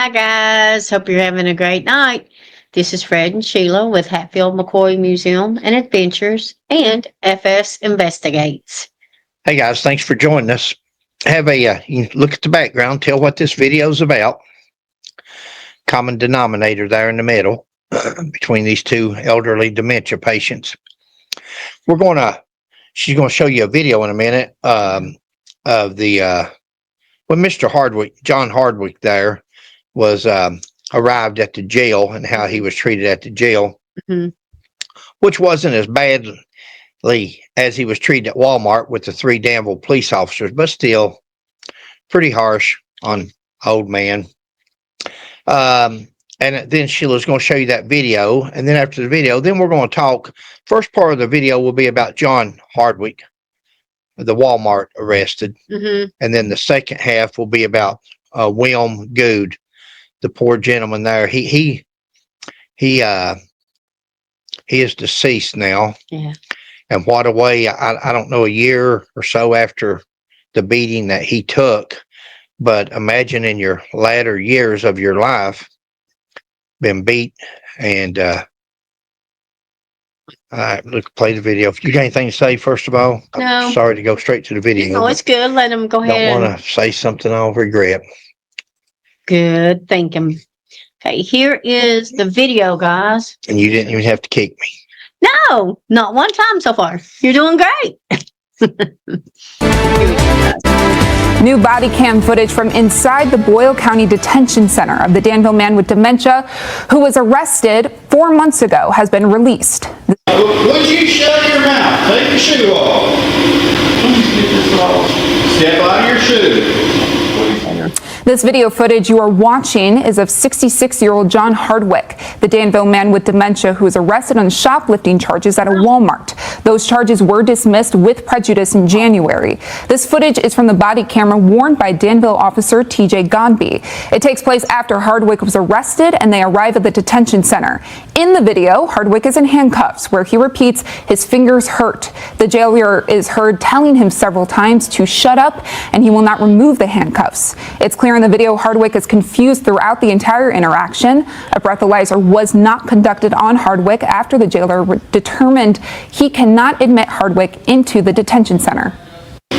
Hi, guys. Hope you're having a great night. This is Fred and Sheila with Hatfield McCoy Museum and Adventures and FS Investigates. Hey, guys. Thanks for joining us. You look at the background, tell what this video is about. Common denominator there in the middle between these two elderly dementia patients. She's going to show you a video in a minute of when Mr. Hardwick, John Hardwick there, was arrived at the jail and how he was treated at the jail, which wasn't as badly as he was treated at Walmart with the 3 Danville police officers, but still pretty harsh on old man. And then Sheila's going to show you that video, and then after the video, then we're going to talk. First part of the video will be about John Hardwick, the Walmart arrested, and then the second half will be about William Goode, the poor gentleman there. He is deceased now. Yeah. And what a way, I don't know, a year or so after the beating that he took, but imagine in your latter years of your life been beat. And look, play the video. If you got anything to say, first of all, no. I'm sorry to go straight to the video. No, it's good. Let him go ahead. Don't want to say something I'll regret. Good thinking. Okay, here is the video, guys. And you didn't even have to kick me. No, not one time so far. You're doing great. Here we go, guys. New body cam footage from inside the Boyle County Detention Center of the Danville man with dementia who was arrested 4 months ago has been released. Would you shut your mouth? Take your shoe off. Please get this off. Step out of your shoe. This video footage you are watching is of 66-year-old John Hardwick, the Danville man with dementia who was arrested on shoplifting charges at a Walmart. Those charges were dismissed with prejudice in January. This footage is from the body camera worn by Danville Officer TJ Godbey. It takes place after Hardwick was arrested and they arrive at the detention center. In the video, Hardwick is in handcuffs where he repeats his fingers hurt. The jailer is heard telling him several times to shut up and he will not remove the handcuffs. It's clear in the video Hardwick is confused throughout the entire interaction. A breathalyzer was not conducted on Hardwick after the jailer determined he cannot admit Hardwick into the detention center. It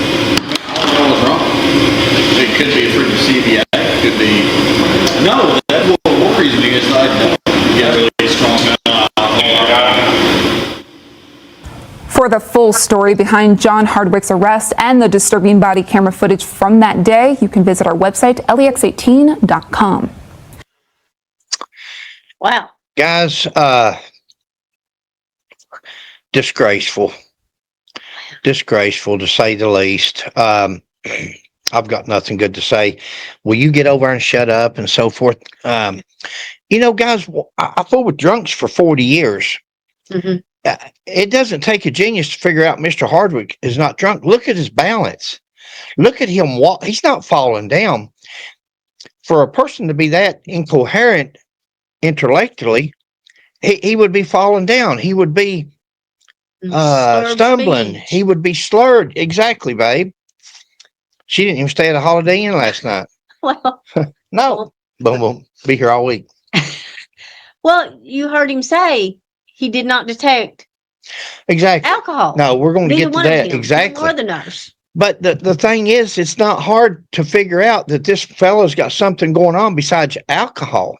could be a freaking CBI. It could be. No, that worries me. It's like you got really strong. For the full story behind John Hardwick's arrest and the disturbing body camera footage from that day, you can visit our website, lex18.com. Wow. Guys, disgraceful to say the least. I've got nothing good to say. Will you get over and shut up and so forth? You know, guys, I fought with drunks for 40 years. It doesn't take a genius to figure out Mr. Hardwick is not drunk. Look at his balance. Look at him walk. He's not falling down. For a person to be that incoherent intellectually, he would be falling down. He would be stumbling. Speech. He would be slurred. Exactly, babe. She didn't even stay at a Holiday Inn last night. Well, no. Boom, boom. Be here all week. Well, you heard him say he did not detect alcohol. No, we're going to get to that. Exactly. Or the nurse. But the thing is, it's not hard to figure out that this fellow's got something going on besides alcohol.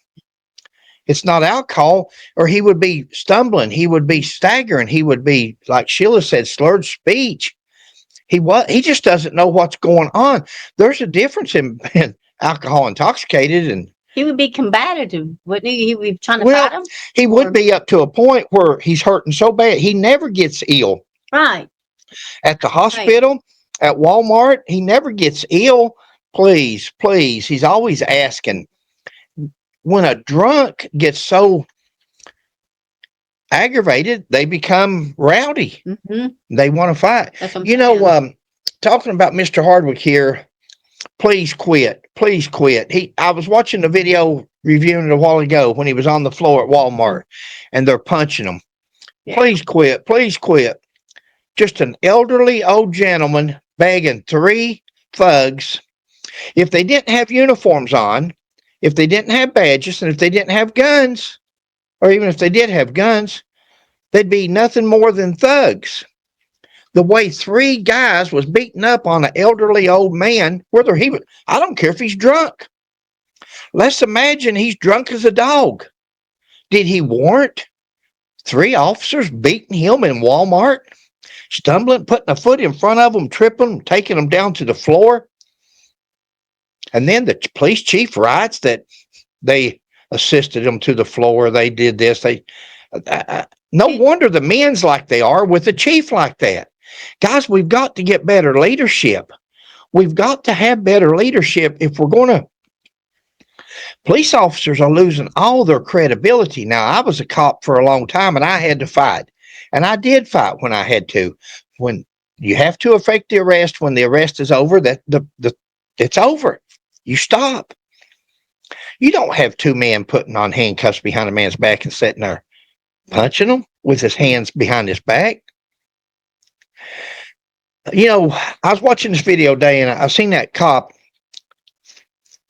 It's not alcohol, or he would be stumbling. He would be staggering. He would be, like Sheila said, slurred speech. He just doesn't know what's going on. There's a difference in being alcohol intoxicated and he would be combative, wouldn't he? He would be trying to fight him. He would be up to a point where he's hurting so bad. He never gets ill. Right. At the hospital, at Walmart, he never gets ill. Please, please. He's always asking. When a drunk gets so aggravated, they become rowdy. They want to fight. You know, talking about Mr. Hardwick here, please quit. Please quit. I was watching the video reviewing it a while ago when he was on the floor at Walmart and they're punching him. Yeah. Please quit. Please quit. Just an elderly old gentleman begging 3 thugs. If they didn't have uniforms on, if they didn't have badges and if they didn't have guns, or even if they did have guns, they'd be nothing more than thugs. The way 3 guys was beating up on an elderly old man, whether he was, I don't care if he's drunk. Let's imagine he's drunk as a dog. Did he warrant 3 officers beating him in Walmart, stumbling, putting a foot in front of him, tripping, taking him down to the floor? And then the police chief writes that they assisted him to the floor. They did this. No wonder the men's like they are with a chief like that. Guys, we've got to get better leadership. We've got to have better leadership if we're going to. Police officers are losing all their credibility. Now, I was a cop for a long time, and I had to fight. And I did fight when I had to. When you have to effect the arrest, when the arrest is over, it's over. You stop. You don't have 2 men putting on handcuffs behind a man's back and sitting there punching him with his hands behind his back. You know, I was watching this video today, and I've seen that cop.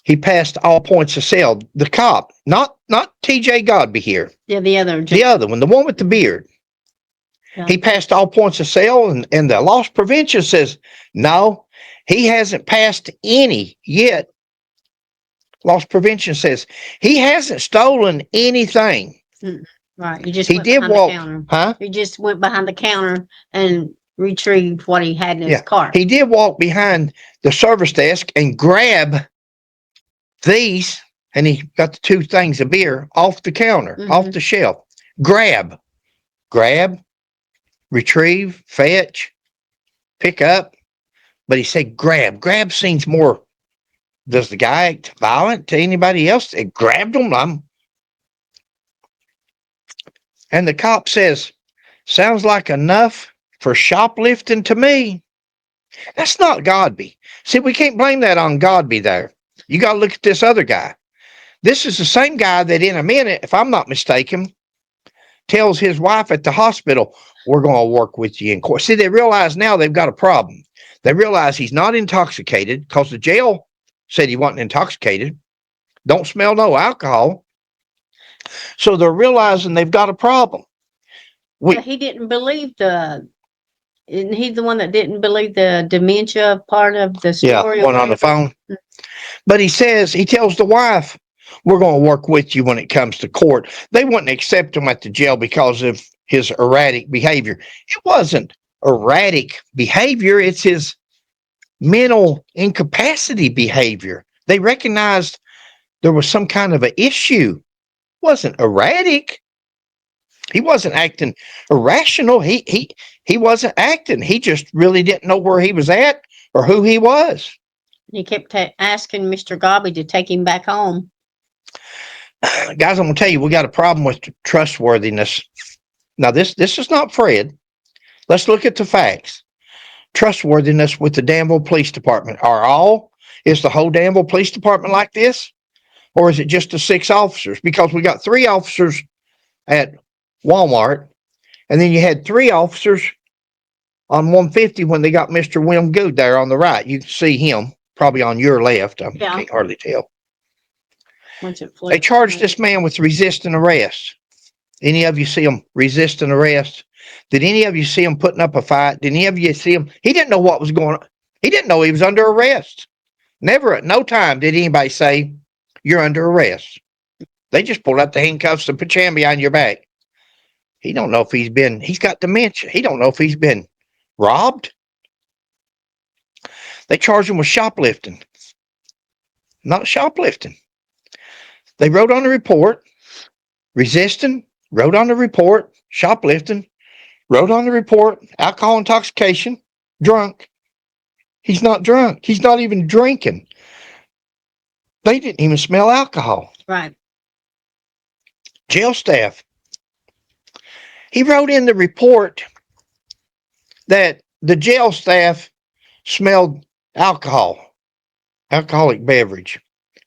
He passed all points of sale. The cop, not TJ Godbey here. Yeah, the other one, the one with the beard. Yeah. He passed all points of sale, and the loss prevention says, no, he hasn't passed any yet. Loss prevention says he hasn't stolen anything. Right. He did walk. Huh? He just went behind the counter and retrieved what he had in his car. He did walk behind the service desk and grab these, and he got the 2 things of beer off the counter, off the shelf. Grab, retrieve, fetch, pick up. But he said grab. Grab seems more. Does the guy act violent to anybody else? It grabbed him. And the cop says, sounds like enough for shoplifting to me. That's not Godbey. See, we can't blame that on Godbey there. You got to look at this other guy. This is the same guy that in a minute, if I'm not mistaken, tells his wife at the hospital, we're going to work with you in court. See, they realize now they've got a problem. They realize he's not intoxicated because the jail said he wasn't intoxicated. Don't smell no alcohol. So they're realizing they've got a problem. He didn't believe isn't he the one that didn't believe the dementia part of the story? Yeah, one on the phone. But he tells the wife, we're going to work with you when it comes to court. They wouldn't accept him at the jail because of his erratic behavior. It wasn't erratic behavior. It's his mental incapacity behavior. They recognized there was some kind of an issue. It wasn't erratic. He wasn't acting irrational. He wasn't acting. He just really didn't know where he was at or who he was. He kept asking Mr. Godbey to take him back home. Guys, I'm going to tell you, we got a problem with trustworthiness. Now, this is not Fred. Let's look at the facts. Trustworthiness with the Danville Police Department. Is the whole Danville Police Department like this? Or is it just the 6 officers? Because we got 3 officers at Walmart, and then you had 3 officers on 150 when they got Mr. William Goode there on the right. You can see him probably on your left. I can't hardly tell. They charged this man with resisting arrest. Any of you see him resisting arrest? Did any of you see him putting up a fight? Did any of you see him? He didn't know what was going on. He didn't know he was under arrest. Never at no time did anybody say, you're under arrest. They just pulled out the handcuffs and put your hand behind your back. He don't know if he's got dementia. He don't know if he's been robbed. They charged him with shoplifting. Not shoplifting. They wrote on the report, resisting, wrote on the report, shoplifting, wrote on the report, alcohol intoxication, drunk. He's not drunk. He's not even drinking. They didn't even smell alcohol. Right. Jail staff. He wrote in the report that the jail staff smelled alcoholic beverage.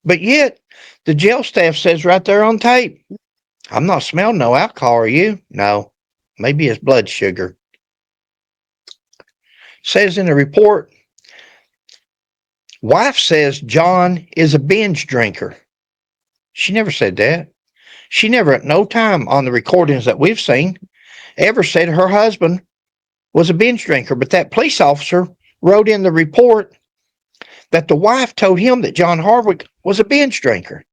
But yet, the jail staff says right there on tape, I'm not smelling no alcohol, are you? No, maybe it's blood sugar. Says in the report, wife says John is a binge drinker. She never said that. She never at no time on the recordings that we've seen ever said her husband was a binge drinker. But that police officer wrote in the report that the wife told him that John Hardwick was a binge drinker.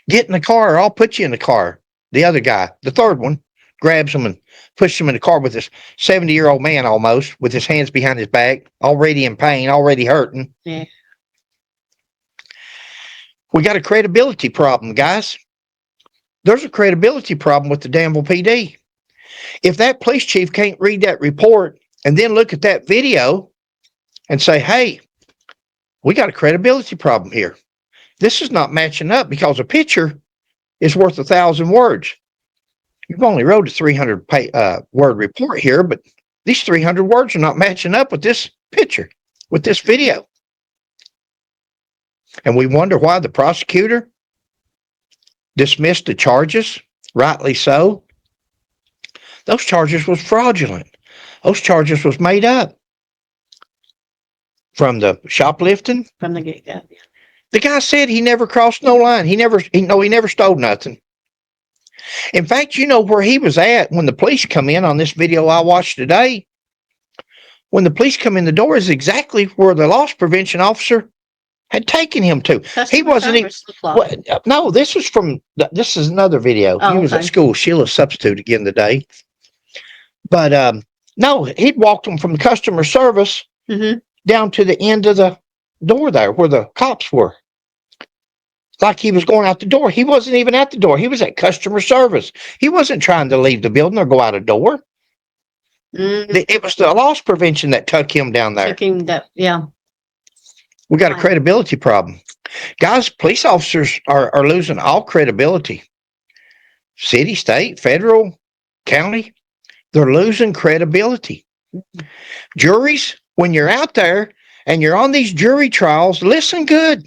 Get in the car, or I'll put you in the car. The other guy, the third one, grabs him and pushes him in the car with this 70-year-old man almost, with his hands behind his back, already in pain, already hurting. Yeah. We got a credibility problem, guys. There's a credibility problem with the Danville PD. If that police chief can't read that report and then look at that video and say, hey, we got a credibility problem here. This is not matching up, because a picture is worth 1,000 words. You've only wrote a 300 word report here, but these 300 words are not matching up with this picture, with this video. And we wonder why the prosecutor dismissed the charges, rightly so. Those charges was fraudulent. Those charges was made up. From the shoplifting. From the get-go. The guy said he never crossed no line. He never stole nothing. In fact, you know where he was at when the police come in on this video I watched today. When the police come in the door is exactly where the loss prevention officer had taken him to. He wasn't even. No, this is another video. Oh, he was okay. at school. Sheila's substitute again today. But no, he'd walked him from customer service down to the end of the door there where the cops were. Like he was going out the door. He wasn't even at the door. He was at customer service. He wasn't trying to leave the building or go out a door. It was the loss prevention that took him down there. Yeah. We got a credibility problem. Guys, police officers are losing all credibility. City, state, federal, county, they're losing credibility. Juries, when you're out there and you're on these jury trials, listen good.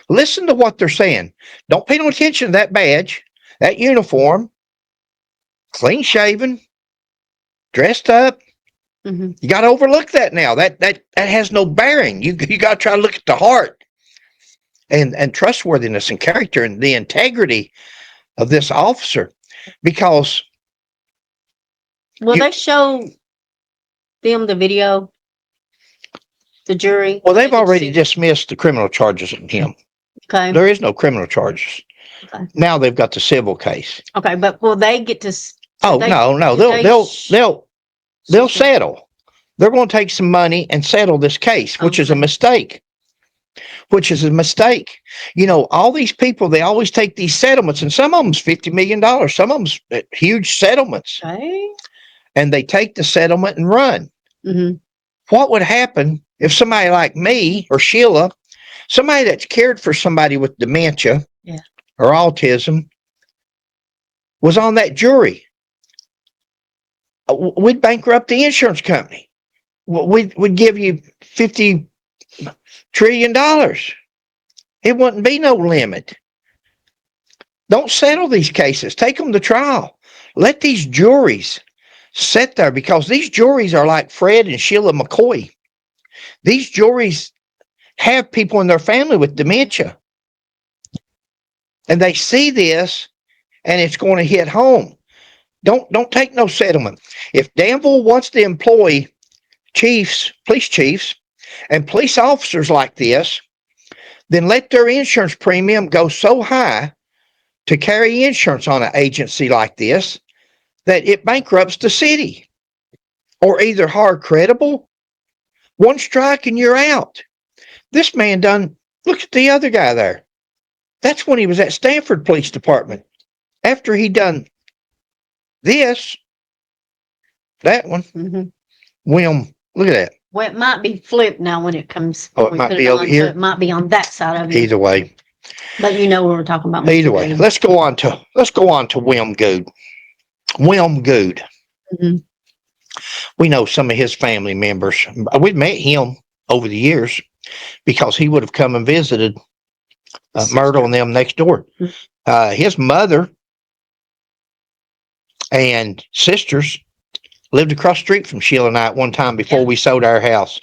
Listen to what they're saying. Don't pay no attention to that badge, that uniform, clean shaven, dressed up. You got to overlook that now. That has no bearing. You got to try to look at the heart and trustworthiness and character and the integrity of this officer. Because will they show them the video? The jury? Well, they've already dismissed the criminal charges on him. Okay. There is no criminal charges. Okay. Now they've got the civil case. Okay, but will they get to? Oh, no, they'll settle. They're going to take some money and settle this case, which is a mistake. You know, all these people, they always take these settlements, and some of them's $50 million. Some of them's huge settlements. Okay. And they take the settlement and run. What would happen if somebody like me or Sheila, somebody that's cared for somebody with dementia or autism, was on that jury? We'd bankrupt the insurance company. We'd give you $50 trillion. It wouldn't be no limit. Don't settle these cases. Take them to trial. Let these juries sit there, because these juries are like Fred and Sheila McCoy. These juries have people in their family with dementia. And they see this, and it's going to hit home. Don't take no settlement. If Danville wants to employ police chiefs, and police officers like this, then let their insurance premium go so high to carry insurance on an agency like this that it bankrupts the city. Or either hire credible, one strike and you're out. This man look at the other guy there. That's when he was at Stanford Police Department. After he done that one, William, look at that. Well, it might be flipped now when it comes. Oh, it might be over here. It might be on that side of it. Either way. But you know what we're talking about. Either way. Let's go on to William Goode. William Goode. We know some of his family members. We've met him over the years because he would have come and visited Myrtle and them next door. His mother and sisters lived across the street from Sheila and I at one time before we sold our house.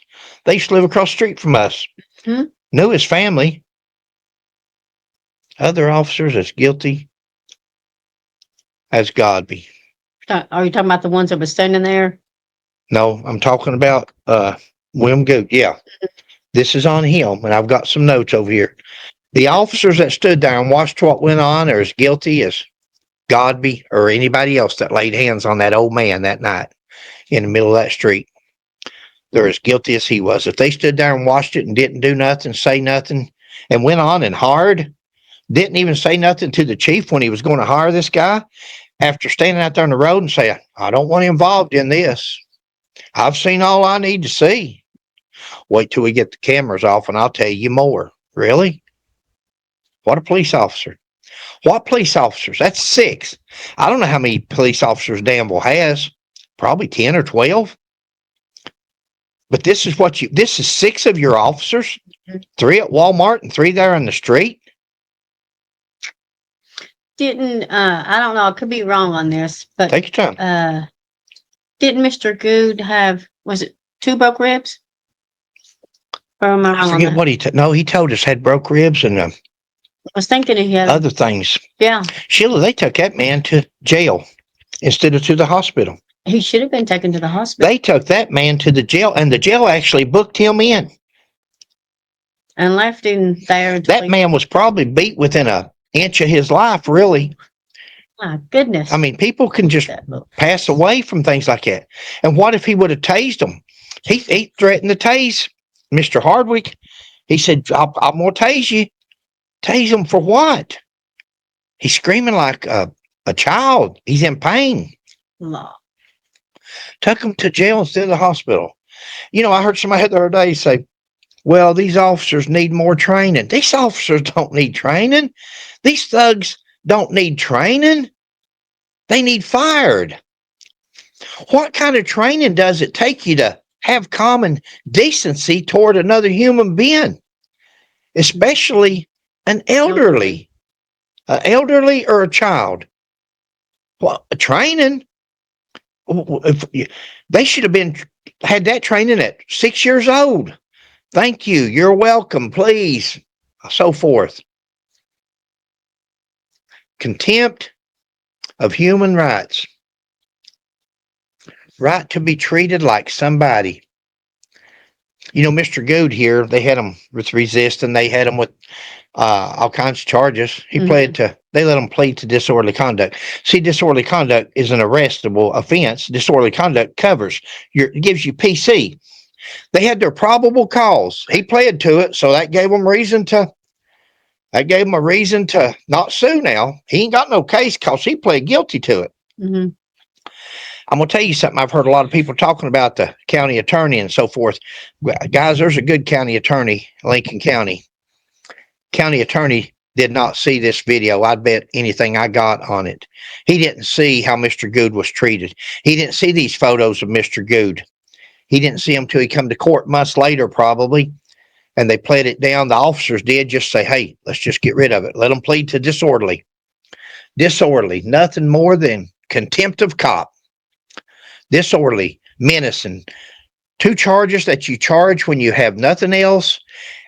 They used to live across the street from us. Knew his family. other officers as guilty as Godbey. Are you talking about the ones that were standing there? No, I'm talking about William Goode. Yeah. This is on him, and I've got some notes over here. The officers that stood there and watched what went on are as guilty as Godbey or anybody else that laid hands on that old man that night in the middle of that street. They're as guilty as he was. If they stood there and watched it and didn't do nothing, say nothing, and went on and hired, didn't even say nothing to the chief when he was going to hire this guy, after standing out there on the road and saying, I don't want him involved in this. I've seen all I need to see. Wait till we get the cameras off and I'll tell you more. Really? What a police officer. What police officers? That's 6. I don't know how many police officers Danville has. Probably 10 or 12. But this is 6 of your officers. 3 at Walmart and 3 there on the street. I don't know, I could be wrong on this, but Take your time. didn't Mr. Goode have, was it 2 broke ribs? Or am I I wrong on forget that? what he told us had broke ribs and I was thinking he had, other things. yeah, Sheila, they took that man to jail instead of to the hospital. he should have been taken to the hospital They took that man to the jail, and the jail actually booked him in. and left him there. Until That man was probably beat within an inch of his life, really. My goodness. I mean, people can just pass away from things like that. And what if he would have tased him? He threatened to tase Mr. Hardwick. He said, I'm going to tase you. Tase him for what? He's screaming like a child. He's in pain. Law. Took him to jail instead of the hospital. You know, I heard somebody the other day say, well, these officers need more training. These officers don't need training. These thugs don't need training. They need fired. What kind of training does it take you to have common decency toward another human being, especially an elderly or a child? Well, training. They should have had that training at 6 years old. Thank you. You're welcome. Please. So forth. Contempt of human rights. Right to be treated like somebody. You know, Mr. Goode here, they had him with resisting. They had him with all kinds of charges. He they let him plead to disorderly conduct. See, disorderly conduct is an arrestable offense. Disorderly conduct it gives you PC. They had their probable cause. He pled to it, so that gave him a reason to not sue now. He ain't got no case because he pled guilty to it. Mm-hmm. I'm going to tell you something. I've heard a lot of people talking about the county attorney and so forth. Guys, there's a good county attorney, Lincoln County. County attorney did not see this video. I'd bet anything I got on it. He didn't see how Mr. Goode was treated. He didn't see these photos of Mr. Goode. He didn't see them till he come to court months later, probably. And they pled it down. The officers did just say, hey, let's just get rid of it. Let them plead to disorderly. Disorderly, nothing more than contempt of cop. Disorderly, menacing. 2 charges that you charge when you have nothing else,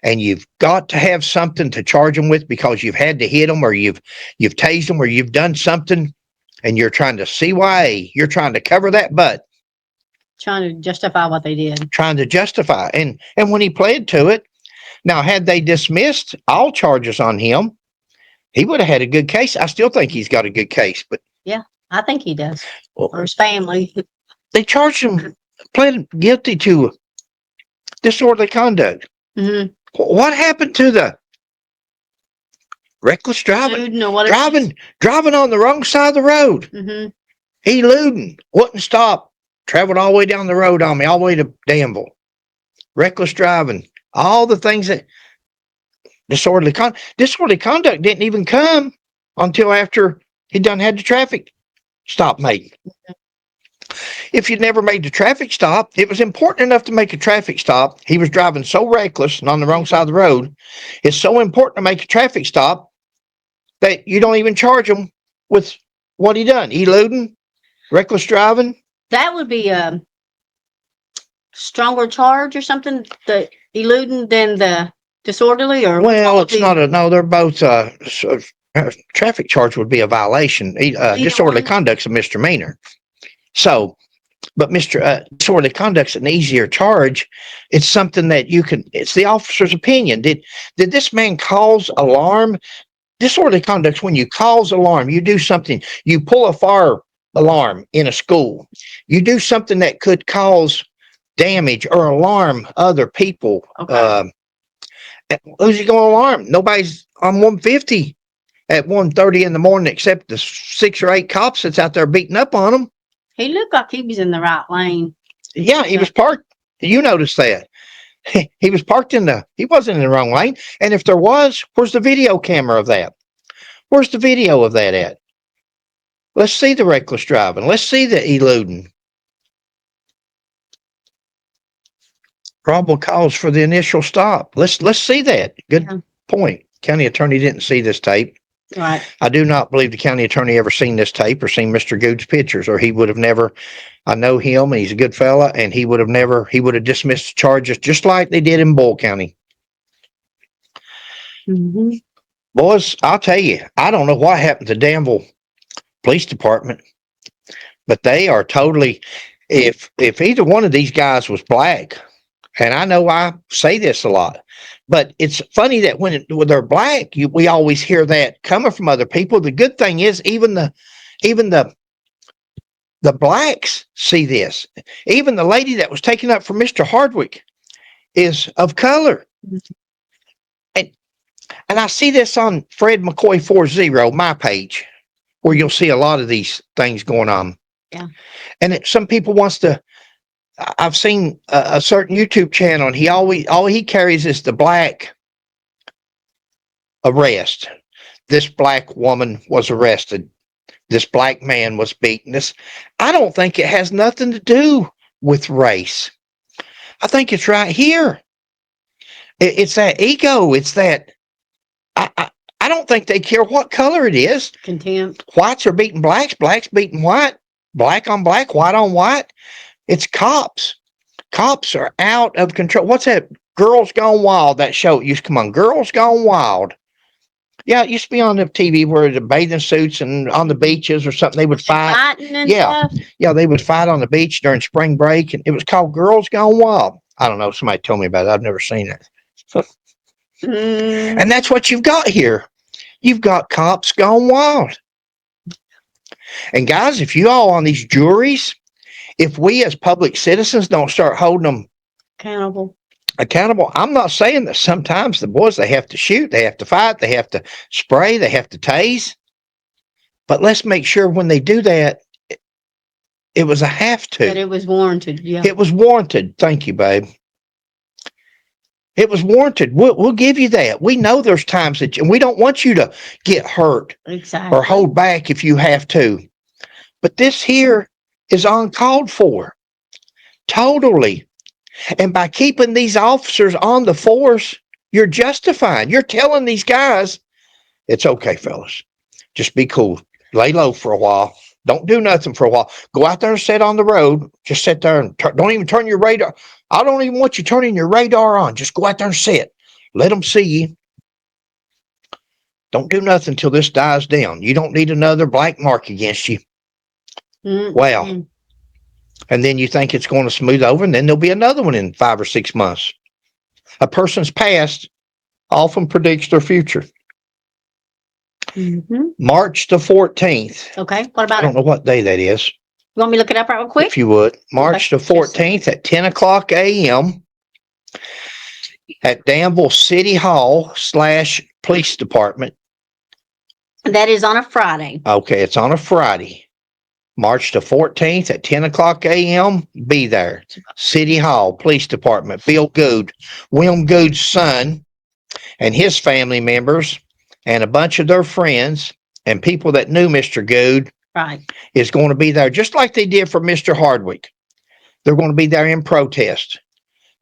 and you've got to have something to charge them with because you've had to hit them or you've tased them or you've done something, and you're trying to CYA. You're trying to cover that butt. Trying to justify what they did. Trying to justify. And when he pled to it, now had they dismissed all charges on him, he would have had a good case. I still think he's got a good case, but Yeah, I think he does. Or his family. they charged him, pled guilty to disorderly conduct. Mm-hmm. What happened to the reckless driving? Driving on the wrong side of the road. Mm-hmm. Eluding, wouldn't stop, traveled all the way down the road on me, all the way to Danville. Reckless driving, all the things that disorderly conduct didn't even come until after he done had the traffic stop made. If you'd never made the traffic stop, it was important enough to make a traffic stop. He was driving so reckless and on the wrong side of the road. It's so important to make a traffic stop that you don't even charge him with what he done. Eluding, reckless driving. That would be a stronger charge or something, the eluding than the disorderly or? Well, it's not a, no, they're both, traffic charge would be a violation. Disorderly one? conduct's a misdemeanor. So, but disorderly conduct's an easier charge. It's something that it's the officer's opinion. Did this man cause alarm? Disorderly conduct's when you cause alarm, you do something, you pull a fire alarm in a school, you do something that could cause damage or alarm other people. Okay. Who's he going to alarm? Nobody's on 150 at 1:30 in the morning except the 6 or 8 cops that's out there beating up on them. He looked like he was in the right lane. Yeah, he was parked. You noticed that. He was parked he wasn't in the wrong lane. And if there was, where's the video camera of that? Where's the video of that at? Let's see the reckless driving. Let's see the eluding. Probable cause for the initial stop. Let's see that. Good point. County attorney didn't see this tape. Right. I do not believe the county attorney ever seen this tape or seen Mr. Goode's pictures, or he would have never. I know him, and he's a good fella, and he would have dismissed the charges just like they did in Bull County. Mm-hmm. Boys, I'll tell you, I don't know what happened to Danville Police Department, but they are totally. If either one of these guys was black, and I know I say this a lot, but it's funny that when they're black, we always hear that coming from other people. The good thing is, even the blacks see this. Even the lady that was taken up for Mr. Hardwick is of color. And I see this on Fred McCoy 40, my page, where you'll see a lot of these things going on. Yeah. And some people wants to. I've seen a certain YouTube channel, and all he carries is the black arrest. This black woman was arrested. This black man was beaten. I don't think it has nothing to do with race. I think it's right here. It's that ego. It's that I don't think they care what color it is. Contempt. Whites are beating blacks. Blacks beating white. Black on black. White on white. It's cops. Cops are out of control. What's that? Girls Gone Wild. That show used to come on. Girls Gone Wild. Yeah, it used to be on the TV where the bathing suits and on the beaches or something they would fight. Stuff. Yeah, they would fight on the beach during spring break, and it was called Girls Gone Wild. I don't know. Somebody told me about it. I've never seen it. And that's what you've got here. You've got cops gone wild. And guys, if you all on these juries, if we as public citizens don't start holding them accountable, I'm not saying that sometimes the boys, they have to shoot, they have to fight, they have to spray, they have to tase. But let's make sure when they do that, it was a have to. That it was warranted. Yeah. It was warranted. Thank you, babe. It was warranted. We'll give you that. We know there's times that, and we don't want you to get hurt or hold back if you have to. But this here is uncalled for. Totally. And by keeping these officers on the force, you're justifying. You're telling these guys, it's okay, fellas. Just be cool. Lay low for a while. Don't do nothing for a while. Go out there and sit on the road. Just sit there and don't even turn your radar. I don't even want you turning your radar on. Just go out there and sit. Let them see you. Don't do nothing until this dies down. You don't need another black mark against you. Well, and then you think it's going to smooth over, and then there'll be another one in 5 or 6 months. A person's past often predicts their future. March the 14th. Okay. What about I don't know what day that is. You want me to look it up real quick? If you would. March the 14th at 10 o'clock a.m. at Danville City Hall / Police Department. That is on a Friday. Okay, it's on a Friday. March the 14th at 10 o'clock a.m. Be there. City Hall, Police Department. Bill Goode, William Goode's son, and his family members, and a bunch of their friends and people that knew Mr. Goode is going to be there, just like they did for Mr. Hardwick. They're going to be there in protest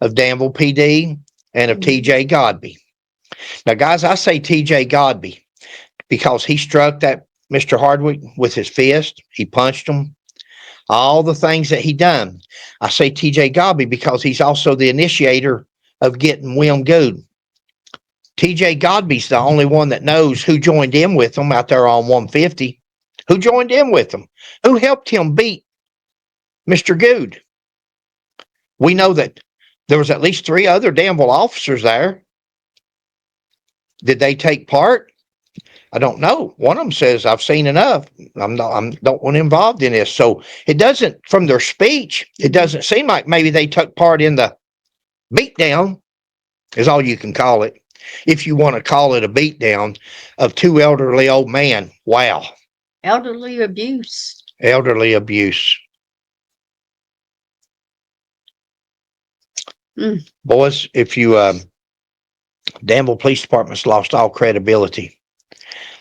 of Danville PD and of TJ Godbey. Now, guys, I say TJ Godbey because he struck that Mr. Hardwick with his fist. He punched him. All the things that he done. I say TJ Godbey because he's also the initiator of getting William Goode TJ Godbey's the only one that knows who joined in with them out there on 150. Who joined in with them? Who helped him beat Mr. Goode? We know that there was at least 3 other Danville officers there. Did they take part? I don't know. One of them says, I've seen enough. I don't want involved in this. So it doesn't, from their speech, it doesn't seem like maybe they took part in the beatdown, is all you can call it. If you want to call it a beatdown of 2 elderly old men. Wow. Elderly abuse. Elderly abuse. Boys, if you, Danville Police Department's lost all credibility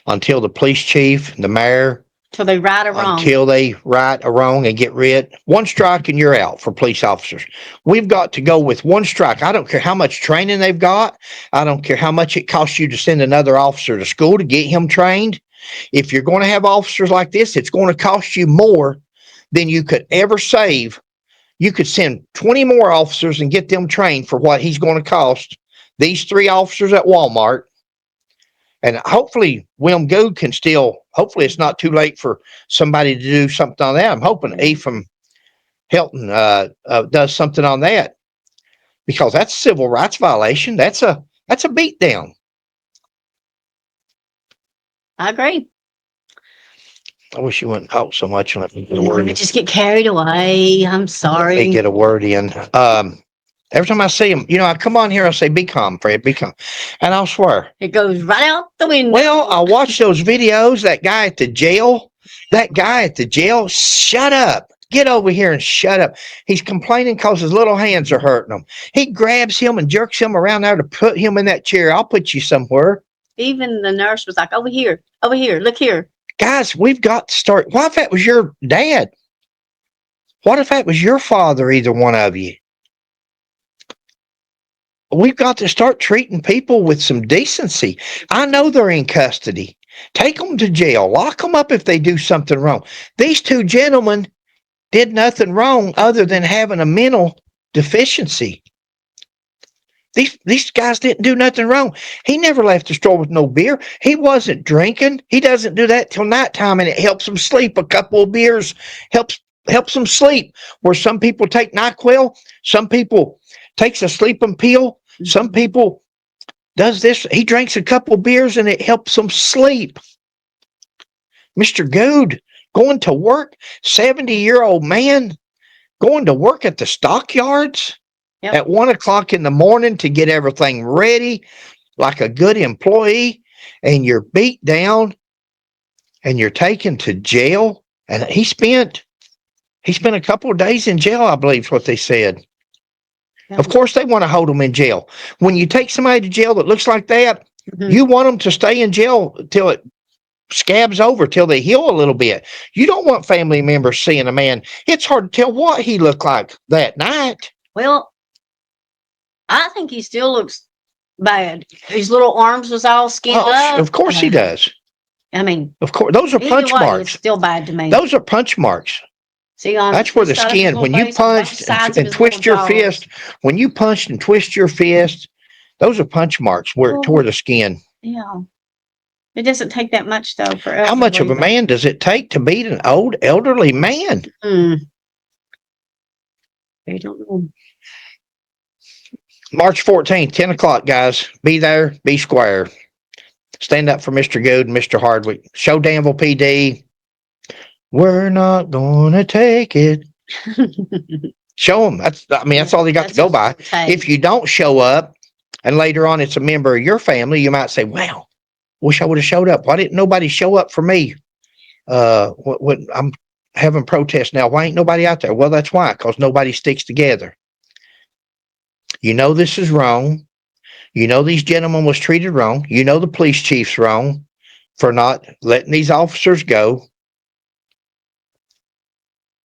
until the police chief, the mayor, Till they right or wrong. until they right a wrong and get rid. 1 strike and you're out for police officers. We've got to go with 1 strike. I don't care how much training they've got. I don't care how much it costs you to send another officer to school to get him trained. If you're going to have officers like this, it's going to cost you more than you could ever save. You could send 20 more officers and get them trained for what he's going to cost these 3 officers at Walmart. And hopefully William Goode can still, hopefully it's not too late for somebody to do something on that. I'm hoping Ephraim Helton does something on that, because that's a civil rights violation. That's a beatdown. I agree. I wish you wouldn't talk so much. Let me get a I word in. just get carried away. I'm Let me sorry. get a word in. Every time I see him, I come on here, I say, be calm, Fred, be calm. And I'll swear. It goes right out the window. Well, I watch those videos, that guy at the jail, shut up. Get over here and shut up. He's complaining because his little hands are hurting him. He grabs him and jerks him around there to put him in that chair. I'll put you somewhere. Even the nurse was like, over here, look here. Guys, we've got to start. What if that was your dad? What if that was your father, either one of you? We've got to start treating people with some decency. I know they're in custody. Take them to jail. Lock them up if they do something wrong. These 2 gentlemen did nothing wrong other than having a mental deficiency. These guys didn't do nothing wrong. He never left the store with no beer. He wasn't drinking. He doesn't do that till nighttime, and it helps him sleep. A couple of beers helps them sleep. Where some people take NyQuil, some people takes a sleeping pill, some people does this. He drinks a couple of beers and it helps him sleep. Mr. Goode going to work, 70-year-old man going to work at the stockyards. Yep. At 1 o'clock in the morning to get everything ready like a good employee, and you're beat down and you're taken to jail. And he spent a couple of days in jail, I believe is what they said. Yep. Of course, they want to hold them in jail. When you take somebody to jail that looks like that, you want them to stay in jail till it scabs over, till they heal a little bit. You don't want family members seeing a man. It's hard to tell what he looked like that night. Well, I think he still looks bad. His little arms was all skinned up. Of course he does. I mean, Of course, those are either punch way, marks. it's still bad to me. Those are punch marks. See, on That's where the this side of his skin, little when you face, on both punched sides of and his twist little your jaws. fist, when you punched and twist your fist, those are punch marks where it tore the skin. Yeah. It doesn't take that much, though, for How much of a man does it take to beat an old elderly man? I don't know. March 14th, 10 o'clock, guys. Be there, be square. Stand up for Mr. Goode and Mr. Hardwick. Show Danville PD. We're not going to take it. Show them. That's all they got to go by. If you don't show up and later on it's a member of your family, you might say, wow, wish I would have showed up. Why didn't nobody show up for me? I'm having protests now. Why ain't nobody out there? Well, that's why, because nobody sticks together. You know this is wrong. You know these gentlemen was treated wrong. You know the police chief's wrong for not letting these officers go.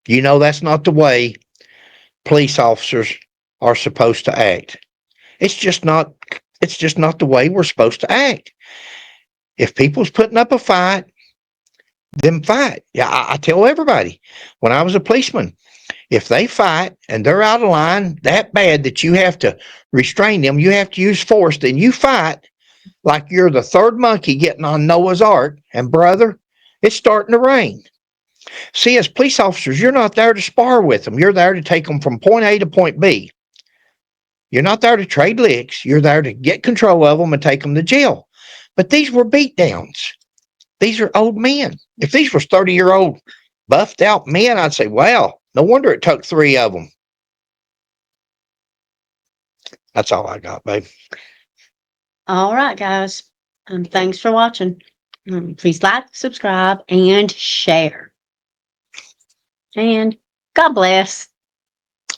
You know that's not the way police officers are supposed to act. It's just not the way we're supposed to act. If people's putting up a fight, then fight. Yeah, I tell everybody, when I was a policeman, if they fight and they're out of line that bad that you have to restrain them, you have to use force, then you fight. like you're the third monkey getting on Noah's Ark, and brother, it's starting to rain. See, as police officers, you're not there to spar with them. You're there to take them from point A to point B. You're not there to trade licks. You're there to get control of them and take them to jail. But these were beatdowns. These are old men. If these were 30-year-old buffed out men, I'd say, wow, no wonder it took 3 of them. That's all I got, babe. All right, guys. Thanks for watching. Please like, subscribe, and share. And God bless.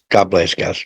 God bless, guys.